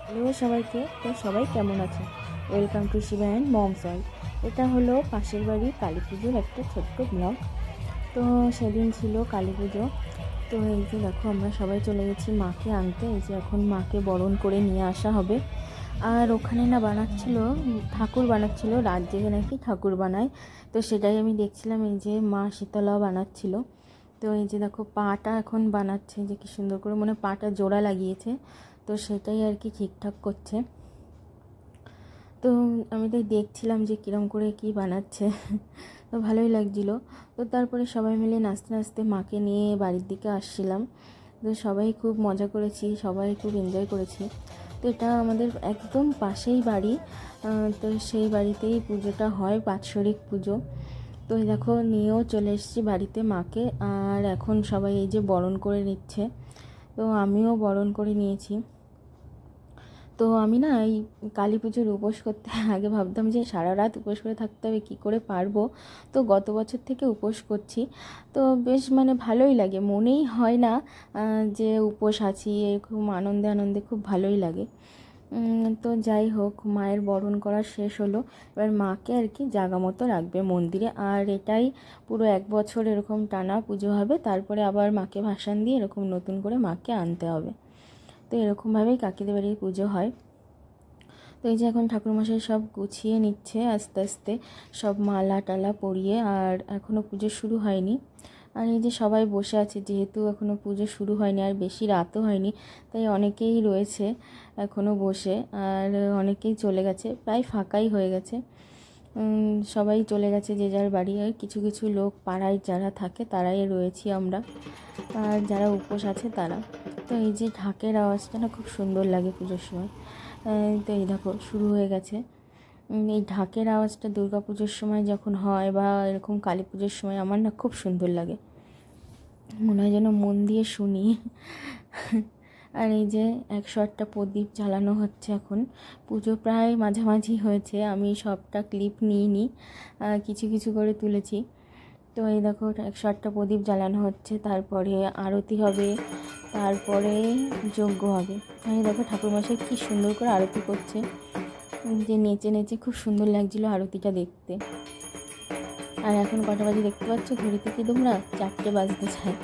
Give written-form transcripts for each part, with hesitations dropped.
Hello সবাইকে, তো সবাই কেমন আছে? Welcome to Shiva and moms world. এটা হলো পাশের বাড়ি কালী পুজোর একটা ছোট্ট ব্লগ। তো সেদিন ছিল কালী পুজো। তো এই যে দেখো আমরা সবাই চলে গেছি মাকে আনতে। এই যে এখন মাকে বরণ করে নিয়ে আসা হবে। আর ওখানে না বানাচ্ছিল, ঠাকুর বানাচ্ছিল, রাত জেগে নাকি ঠাকুর বানায়। তো সেটাই আমি দেখছিলাম, এই যে মা শীতলা বানাচ্ছিল। তো এই যে দেখো পাটা এখন বানাচ্ছে, যে কি সুন্দর করে মনে পাটা জোড়া লাগিয়েছে। তো সেটাই আর কি ঠিকঠাক করছে। তো আমি তাই দেখছিলাম যে কীরম করে কি বানাচ্ছে। তো ভালোই লাগছিল। তো তারপরে সবাই মিলে নাচতে নাচতে মাকে নিয়ে বাড়ির দিকে আসছিলাম। তো সবাই খুব মজা করেছি, সবাই খুব এনজয় করেছি। তো এটা আমাদের একদম পাশেই বাড়ি। তো সেই বাড়িতেই পুজোটা হয়, বাৎসরিক পুজো। তো এই দেখো নিয়েও চলে এসেছি বাড়িতে মাকে। আর এখন সবাই এই যে বরণ করে নিচ্ছে। তো আমিও বরণ করে নিয়েছি। তো আমি না এই কালী পুজোর উপোস করতে আগে ভাবতাম যে সারা রাত উপোস করে থাকতে হবে, কী করে পারবো। তো গত বছর থেকে উপোস করছি। তো বেশ ভালোই লাগে, মনেই হয় না যে উপোস আছি। খুব আনন্দে আনন্দে খুব ভালোই লাগে। তো যাই হোক, মায়ের বরণ করা শেষ হলো। এবার মাকে আর কি জাগা মতো রাখবে মন্দিরে। আর এটাই পুরো 1 বছর এরকম টানা পুজো হবে। তারপরে আবার মাকে ভাসান দিয়ে এরকম নতুন করে মাকে আনতে হবে। তো এরকমভাবেই কাকিদের বাড়ির পুজো হয়। তো এই যে এখন ঠাকুরমশাই সব গুছিয়ে নিচ্ছে আস্তে আস্তে, সব মালা টালা পরিয়ে। আর এখনও পুজো শুরু হয়নি। আর এই যে সবাই বসে আছে, যেহেতু এখনও পুজো শুরু হয়নি আর বেশি রাতও হয়নি, তাই অনেকেই রয়েছে এখনও বসে। আর অনেকেই চলে গেছে, প্রায় ফাঁকাই হয়ে গেছে। সবাই চলে গেছে যে যার বাড়ি। আর কিছু কিছু লোক পাড়ায় যারা থাকে তারাই রয়েছি আমরা, আর যারা উপোস আছে তারা। তো এই যে ঢাকের আওয়াজটা না খুব সুন্দর লাগে পুজোর সময়। তো এই দেখো শুরু হয়ে গেছে। এই ঢাকের আওয়াজটা দুর্গা পুজোর সময় যখন হয় বা এরকম কালী পুজোর সময় আমার না খুব সুন্দর লাগে, মনে হয় যেন মন দিয়ে শুনি। আর এই যে 108টা প্রদীপ জ্বালানো হচ্ছে এখন। পুজো প্রায় মাঝামাঝি হয়েছে, আমি সবটা ক্লিপ নিইনি, কিছু কিছু করে তুলেছি। তো এই দেখো 108টা প্রদীপ জ্বালানো হচ্ছে, তারপরে আরতি হবে, তারপরে যজ্ঞ হবে। এই দেখো ঠাকুরমশাই কী সুন্দর করে আরতি করছে, যে নেচে নেচে খুব সুন্দর লাগছিলো আরতিটা দেখতে। আর এখন কটা বাজে দেখতে পাচ্ছ ঘড়িতে, কি তোমরা 4টে বাজতে চায়।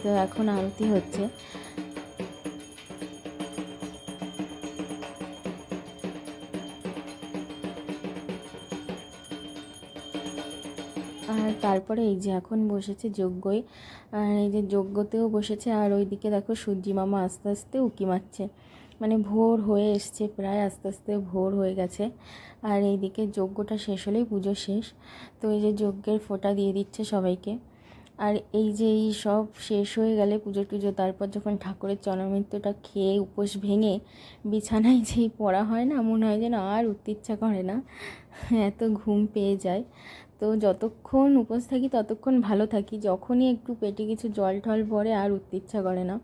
তো এখন আরতি হচ্ছে। আর তারপরে এই যে এখন বসেছে যজ্ঞই। আর এই যে যজ্ঞতেও বসেছে। আর ওইদিকে দেখো সূর্যি মামা আস্তে আস্তে উঁকি মারছে, ভোর হয়ে এসছে প্রায়, আস্তে আস্তে ভোর হয়ে গেছে। আর এইদিকে যজ্ঞটা শেষ হলেই পুজো শেষ। তো এই যে যজ্ঞের ফোঁটা দিয়ে দিচ্ছে সবাইকে। আর এই যে এই সব শেষ হয়ে গেলে পুজো টুজো, তারপর যখন ঠাকুরের চরণমৃত্যুটা খেয়ে উপোস ভেঙে বিছানায় যেই পড়া হয় না, মনে হয় যেন আর উঠতে ইচ্ছা করে না, এত ঘুম পেয়ে যায়। তো যতক্ষণ উপোস থাকি ততক্ষণ ভালো থাকি, যখনই একটু পেটে কিছু জল টল পড়ে আর উঠতে ইচ্ছা করে না।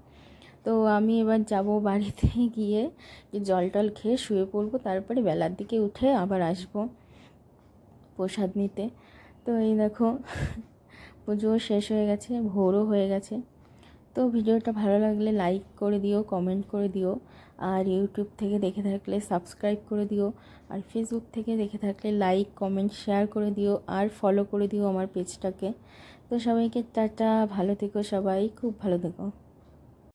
তো আমি এবার যাব বাড়িতে, গিয়ে জল টল খেয়ে শুয়ে পড়বো, তারপরে বেলার দিকে উঠে আবার আসবো প্রসাদ নিতে। তো এই দেখো পুজো শেষ হয়ে গেছে, ভোরও হয়ে গেছে। তো ভিডিওটা ভালো লাগলে লাইক করে দিও, কমেন্ট করে দিও। আর ইউটিউব থেকে দেখে থাকলে সাবস্ক্রাইব করে দিও। আর ফেসবুক থেকে দেখে থাকলে লাইক কমেন্ট শেয়ার করে দিও, আর ফলো করে দিও আমার পেজটাকে। তো সবাইকে টাটা, ভালো থেকো, সবাই খুব ভালো থেকো।